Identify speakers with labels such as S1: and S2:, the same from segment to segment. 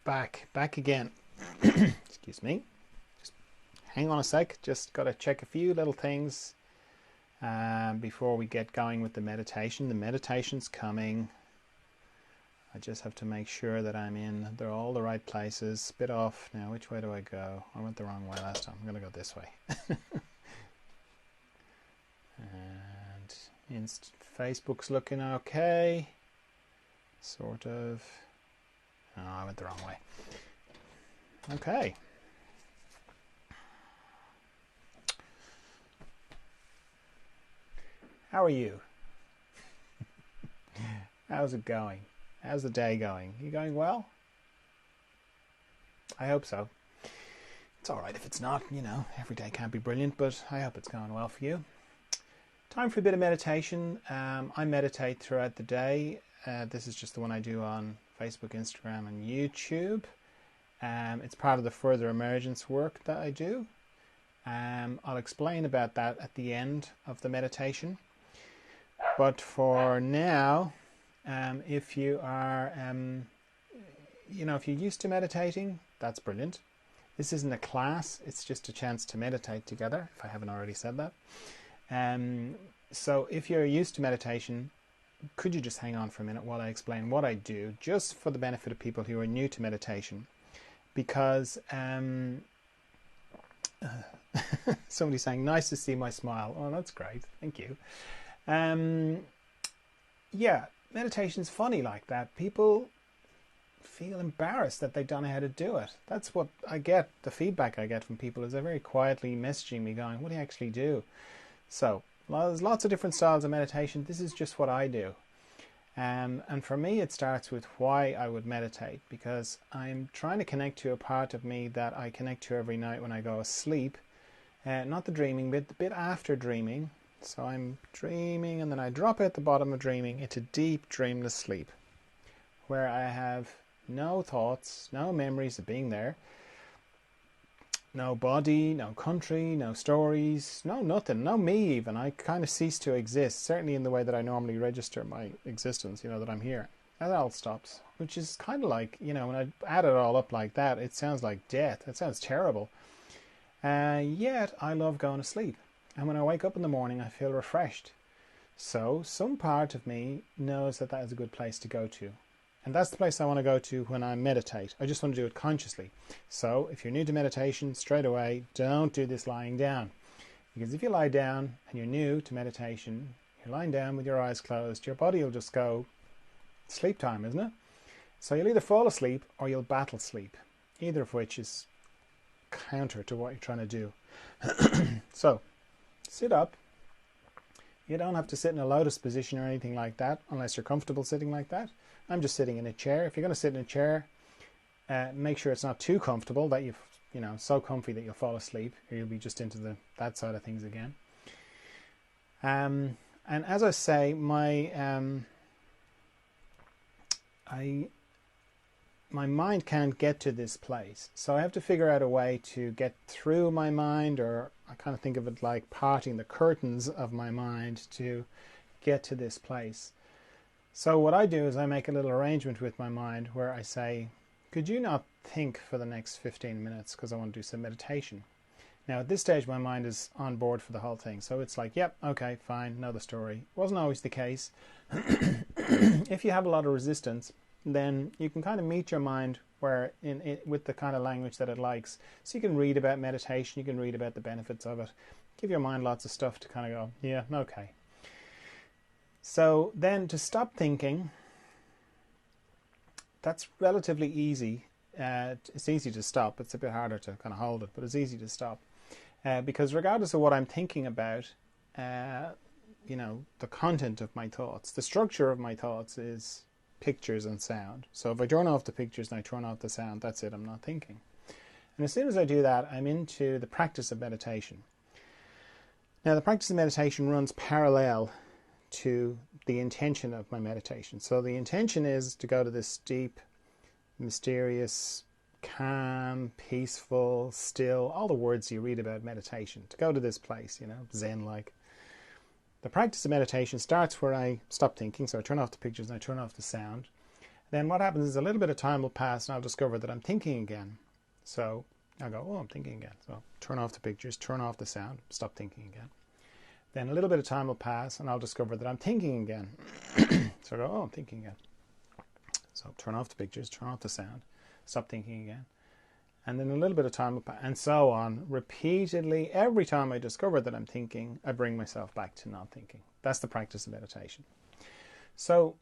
S1: Back again. Excuse me. Just hang on a sec. Just got to check a few little things before we get going with the meditation. The meditation's coming. I just have to make sure that I'm in all the right places. Bit off now. Which way do I go? I went the wrong way last time. I'm going to go this way. And Facebook's looking okay. Sort of. Oh, I went the wrong way. Okay. How are you? How's it going? How's the day going? You going well? I hope so. It's all right if it's not, every day can't be brilliant, but I hope it's going well for you. Time for a bit of meditation. I meditate throughout the day. This is just the one I do on Facebook, Instagram, and YouTube. It's part of the further emergence work that I do. I'll explain about that at the end of the meditation. But for now, if you are, if you're used to meditating, that's brilliant. This isn't a class, it's just a chance to meditate together, if I haven't already said that. So if you're used to meditation, could you just hang on for a minute while I explain what I do, just for the benefit of people who are new to meditation? Because somebody's saying, nice to see my smile. Oh, that's great. Thank you. Yeah, meditation's funny like that. People feel embarrassed that they don't know how to do it. That's what I get. The feedback I get from people is they're very quietly messaging me going, what do you actually do? So there's lots of different styles of meditation. This is just what I do. And for me, it starts with why I would meditate, because I'm trying to connect to a part of me that I connect to every night when I go to sleep. Not the dreaming bit, the bit after dreaming. So I'm dreaming and then I drop at the bottom of dreaming into deep dreamless sleep, where I have no thoughts, no memories of being there, no body, no country, no stories, no nothing, no me even. I kind of cease to exist, certainly in the way that I normally register my existence, that I'm here. That all stops, which is kind of like, when I add it all up like that, it sounds like death. It sounds terrible. Yet I love going to sleep. And when I wake up in the morning, I feel refreshed. So some part of me knows that that is a good place to go to. And that's the place I want to go to when I meditate. I just want to do it consciously. So if you're new to meditation, straight away, don't do this lying down. Because if you lie down and you're new to meditation, you're lying down with your eyes closed, your body will just go, sleep time, isn't it? So you'll either fall asleep or you'll battle sleep. Either of which is counter to what you're trying to do. So, sit up. You don't have to sit in a lotus position or anything like that, unless you're comfortable sitting like that. I'm just sitting in a chair. If you're going to sit in a chair, make sure it's not too comfortable that you've, so comfy that you'll fall asleep, or you'll be just into that side of things again. And as I say, my mind can't get to this place, so I have to figure out a way to get through my mind, or I kind of think of it like parting the curtains of my mind to get to this place. So what I do is I make a little arrangement with my mind where I say, could you not think for the next 15 minutes because I want to do some meditation? Now at this stage my mind is on board for the whole thing, so it's like, yep, okay, fine, know the story. Wasn't always the case. If you have a lot of resistance, then you can kind of meet your mind where with the kind of language that it likes. So you can read about meditation, you can read about the benefits of it, give your mind lots of stuff to kind of go, yeah, okay. So then to stop thinking, that's relatively easy. It's easy to stop. It's a bit harder to kind of hold it, but it's easy to stop. Because regardless of what I'm thinking about, the content of my thoughts, the structure of my thoughts is pictures and sound. So if I turn off the pictures and I turn off the sound, that's it, I'm not thinking. And as soon as I do that, I'm into the practice of meditation. Now the practice of meditation runs parallel to the intention of my meditation. So the intention is to go to this deep, mysterious, calm, peaceful, still, all the words you read about meditation, to go to this place, Zen-like. The practice of meditation starts where I stop thinking, so I turn off the pictures and I turn off the sound. Then what happens is a little bit of time will pass and I'll discover that I'm thinking again. So I'll go, oh, I'm thinking again. So turn off the pictures, turn off the sound, stop thinking again. Then a little bit of time will pass and I'll discover that I'm thinking again. So I go, oh, I'm thinking again. So turn off the pictures, turn off the sound, stop thinking again. And then a little bit of time will pass, and so on. Repeatedly, every time I discover that I'm thinking, I bring myself back to not thinking. That's the practice of meditation. So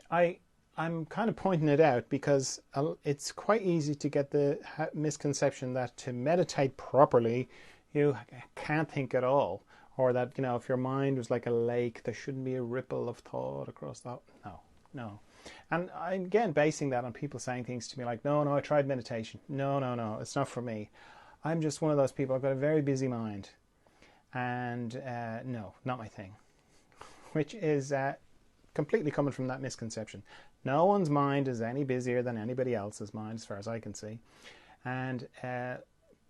S1: I'm kind of pointing it out because it's quite easy to get the misconception that to meditate properly, you can't think at all. Or that, you know, if your mind was like a lake, there shouldn't be a ripple of thought across that. No. And I'm, again, basing that on people saying things to me like, no, I tried meditation. No, it's not for me. I'm just one of those people. I've got a very busy mind. And no, not my thing. Which is completely coming from that misconception. No one's mind is any busier than anybody else's mind, as far as I can see. And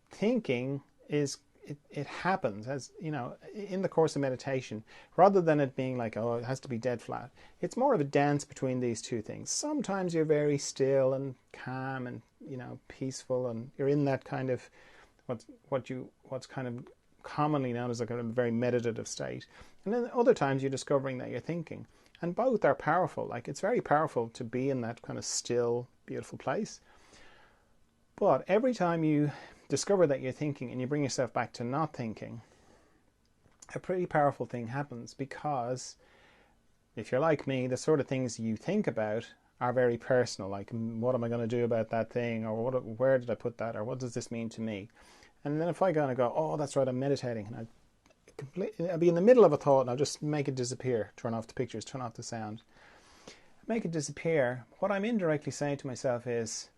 S1: thinking is, it happens, as you know, in the course of meditation, rather than it being like, oh, it has to be dead flat. It's more of a dance between these two things. Sometimes you're very still and calm and, you know, peaceful, and you're in that kind of what's kind of commonly known as a kind of very meditative state. And then other times you're discovering that you're thinking. And both are powerful. Like, it's very powerful to be in that kind of still, beautiful place. But every time you discover that you're thinking and you bring yourself back to not thinking, a pretty powerful thing happens, because if you're like me, the sort of things you think about are very personal. Like, what am I going to do about that thing? Or where did I put that? Or what does this mean to me? And then if I go, oh, that's right, I'm meditating, and I'll be in the middle of a thought and I'll just make it disappear. Turn off the pictures, turn off the sound. Make it disappear. What I'm indirectly saying to myself is,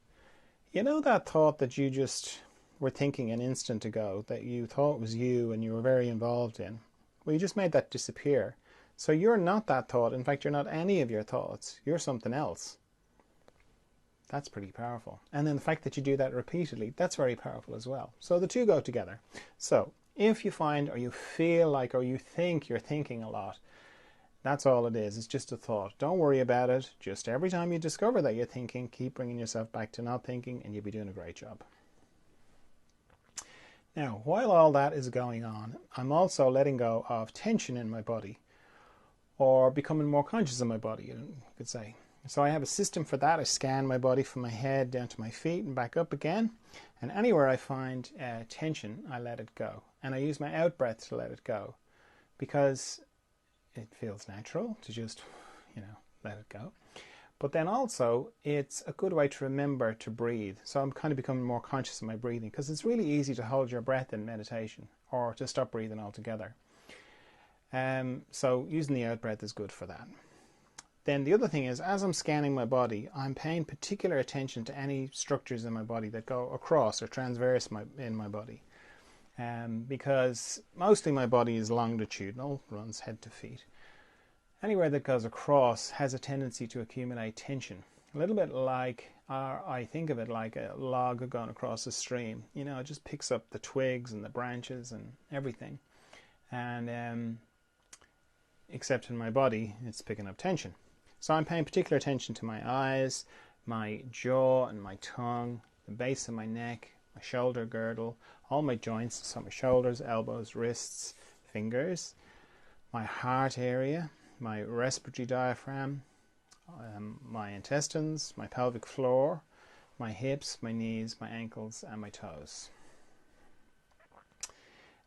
S1: you know, that thought that you just were thinking an instant ago, that you thought was you and you were very involved in, well, you just made that disappear. So you're not that thought. In fact, you're not any of your thoughts. You're something else. That's pretty powerful. And then the fact that you do that repeatedly, that's very powerful as well. So the two go together. So if you find, or you feel like, or you think you're thinking a lot, that's all it is. It's just a thought. Don't worry about it. Just every time you discover that you're thinking, keep bringing yourself back to not thinking, and you'll be doing a great job. Now, while all that is going on, I'm also letting go of tension in my body, or becoming more conscious of my body, you could say. So I have a system for that. I scan my body from my head down to my feet and back up again. And anywhere I find tension, I let it go. And I use my out breath to let it go, because it feels natural to just, let it go. But then also, it's a good way to remember to breathe. So I'm kind of becoming more conscious of my breathing, because it's really easy to hold your breath in meditation, or to stop breathing altogether. So using the out breath is good for that. Then the other thing is, as I'm scanning my body, I'm paying particular attention to any structures in my body that go across or transverse in my body. Because mostly my body is longitudinal, runs head to feet. Anywhere that goes across has a tendency to accumulate tension. A little bit like, I think of it like a log going across a stream. It just picks up the twigs and the branches and everything. And except in my body, it's picking up tension. So I'm paying particular attention to my eyes, my jaw and my tongue, the base of my neck, my shoulder girdle, all my joints, so my shoulders, elbows, wrists, fingers, my heart area, my respiratory diaphragm, my intestines, my pelvic floor, my hips, my knees, my ankles, and my toes.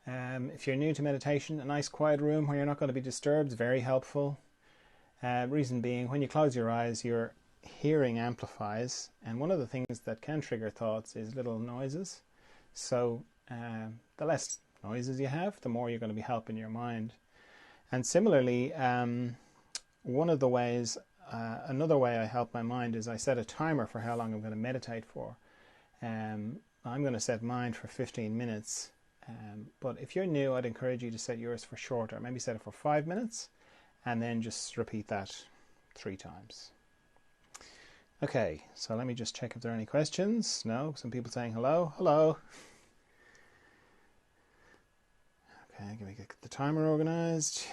S1: If you're new to meditation, a nice quiet room where you're not going to be disturbed is very helpful. Reason being, when you close your eyes, your hearing amplifies, and one of the things that can trigger thoughts is little noises. So the less noises you have, the more you're going to be helping your mind. And similarly, one of the ways, another way I help my mind is I set a timer for how long I'm going to meditate for. I'm going to set mine for 15 minutes. But if you're new, I'd encourage you to set yours for shorter. Maybe set it for 5 minutes, and then just repeat that 3 times. Okay, so let me just check if there are any questions. No, some people saying hello. Hello. Okay, let me get the timer organized.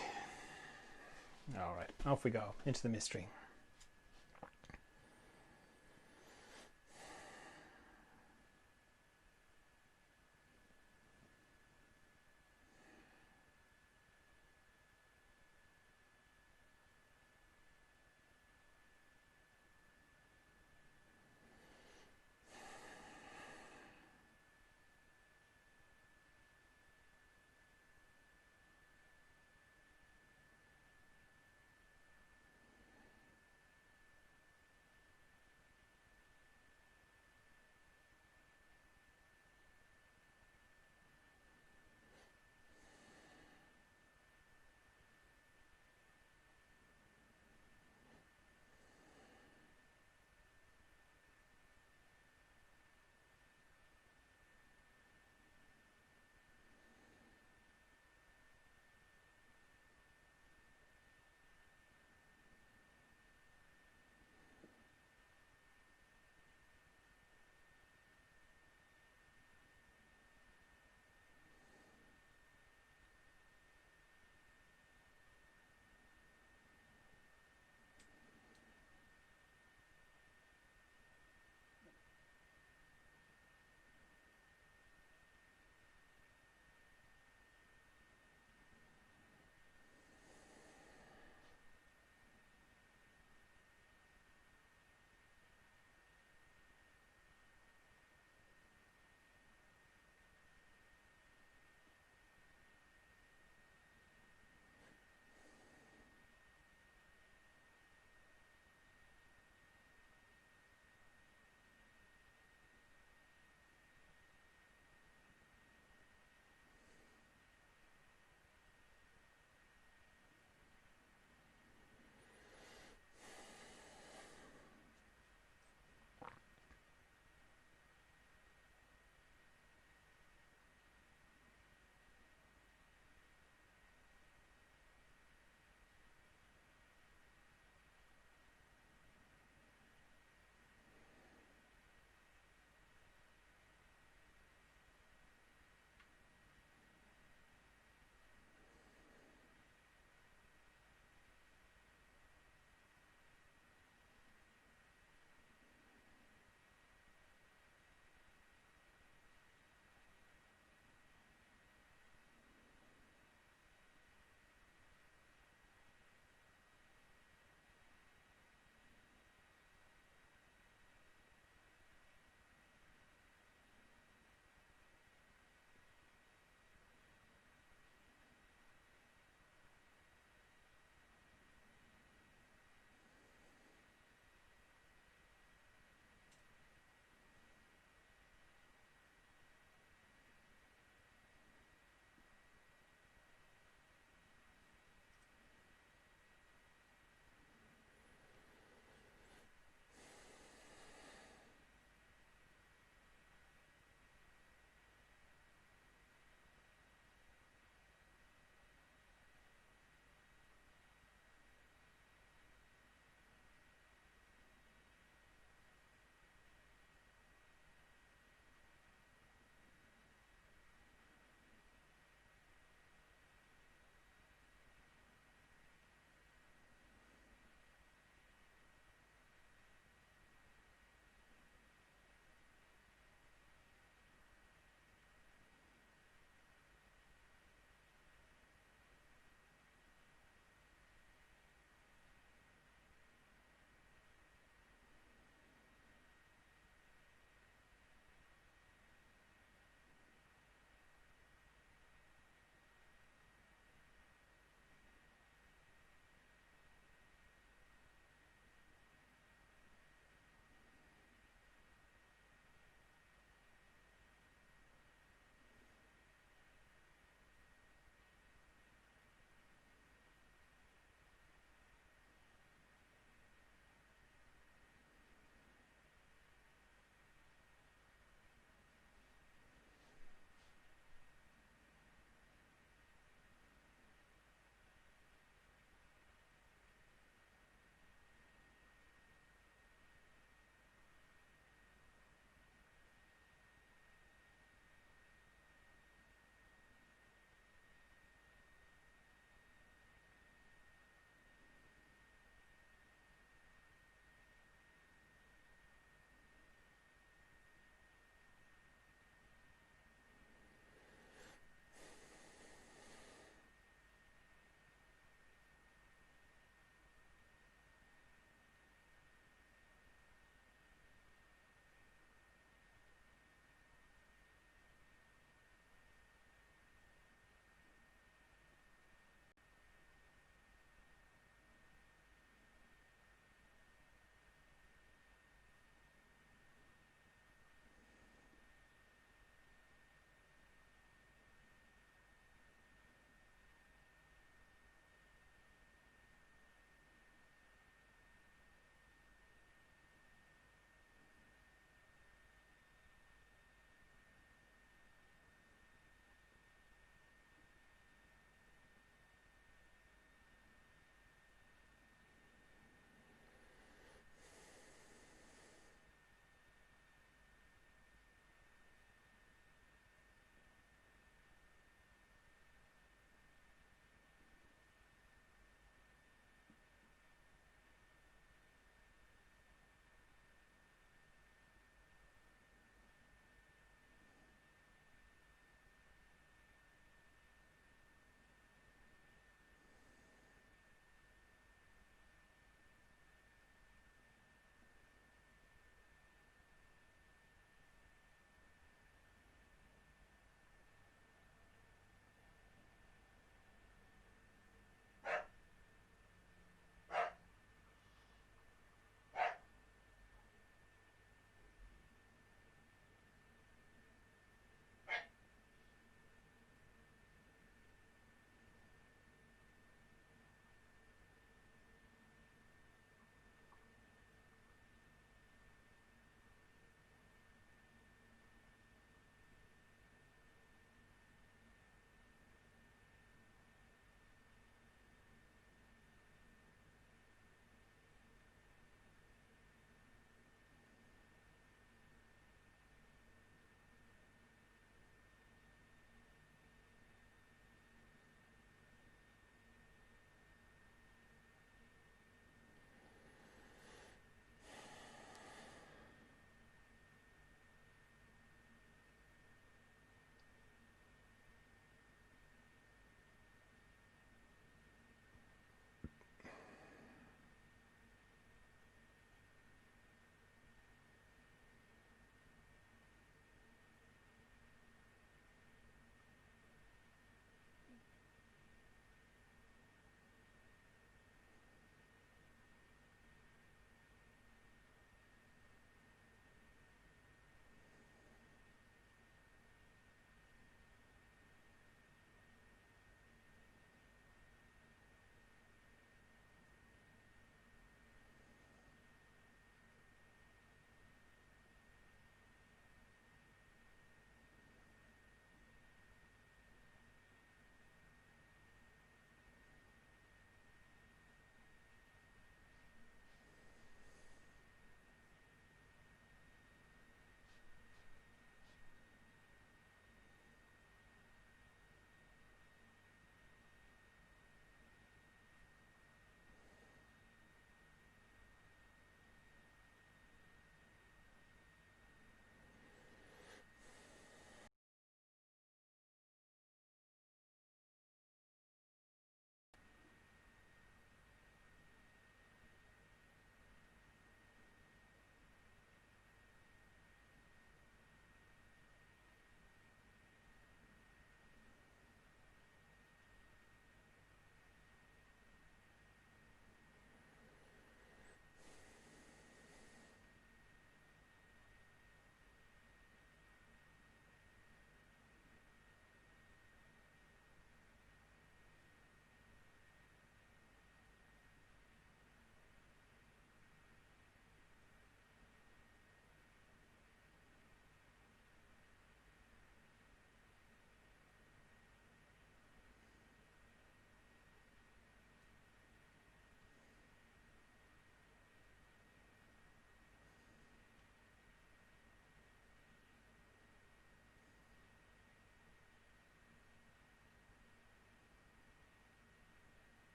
S1: All right, off we go into the mystery.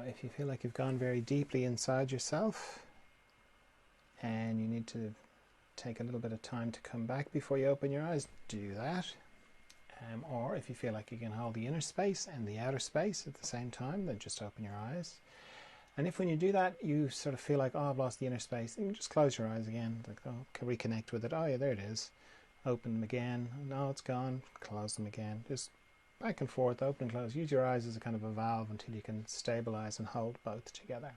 S1: if you feel like you've gone very deeply inside yourself and you need to take a little bit of time to come back before you open your eyes, do that. Or if you feel like you can hold the inner space and the outer space at the same time, then just open your eyes. And if when you do that you sort of feel like, oh, I've lost the inner space, then you just close your eyes again, like, oh, can reconnect with it. Oh yeah, there it is. Open them again. No, it's gone. Close them again. Just back and forth, open and close. Use your eyes as a kind of a valve until you can stabilize and hold both together.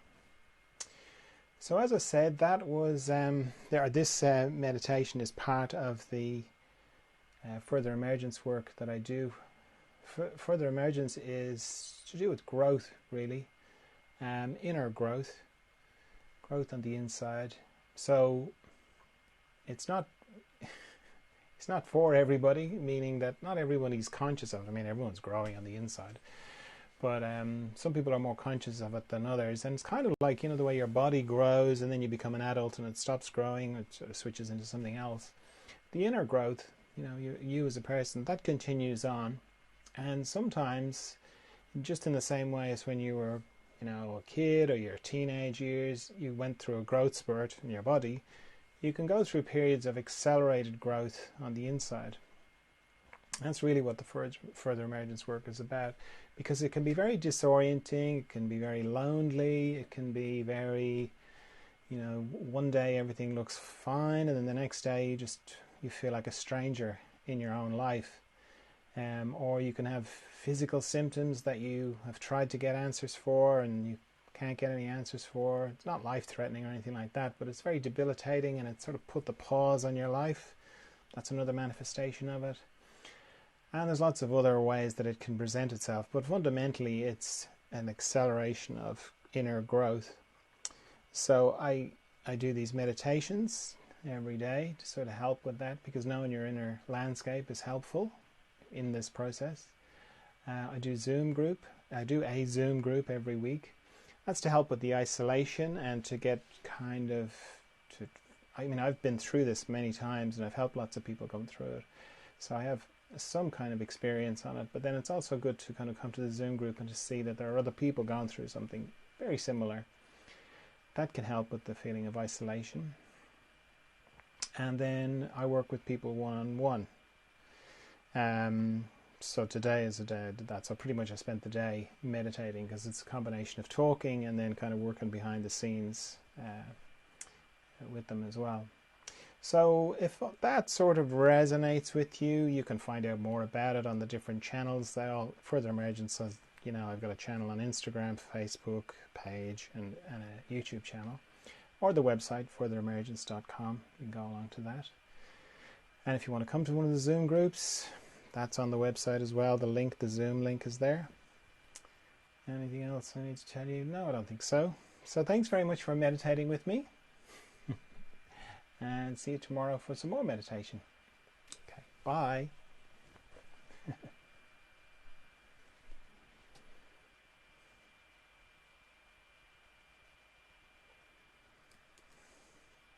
S1: So as I said, that was this meditation is part of the further emergence work that I do. Further emergence is to do with growth, really, inner growth on the inside. So it's not for everybody, meaning that not everybody's conscious of it. I mean, everyone's growing on the inside, but some people are more conscious of it than others. And it's kind of like, the way your body grows and then you become an adult and it stops growing, it sort of switches into something else. The inner growth, you as a person, that continues on. And sometimes, just in the same way as when you were, a kid or your teenage years, you went through a growth spurt in your body, you can go through periods of accelerated growth on the inside. That's really what the further emergence work is about, because it can be very disorienting, it can be very lonely, it can be very, one day everything looks fine and then the next day you feel like a stranger in your own life. Or you can have physical symptoms that you have tried to get answers for and you can't get any answers for. It's not life-threatening or anything like that, but it's very debilitating and it sort of put the pause on your life. That's another manifestation of it. And there's lots of other ways that it can present itself, but fundamentally it's an acceleration of inner growth. So I do these meditations every day to sort of help with that, because knowing your inner landscape is helpful in this process. I do a Zoom group every week. That's to help with the isolation and to get I've been through this many times and I've helped lots of people come through it. So I have some kind of experience on it, but then it's also good to kind of come to the Zoom group and to see that there are other people going through something very similar. That can help with the feeling of isolation. And then I work with people one-on-one. So today is a day I did that. So pretty much I spent the day meditating, because it's a combination of talking and then kind of working behind the scenes with them as well. So if that sort of resonates with you, you can find out more about it on the different channels. Further Emergence has, I've got a channel on Instagram, Facebook page, and a YouTube channel, or the website furtheremergence.com. You can go along to that. And if you want to come to one of the Zoom groups, that's on the website as well. The Zoom link is there. Anything else I need to tell you? No, I don't think so. So thanks very much for meditating with me. And see you tomorrow for some more meditation. Okay, bye.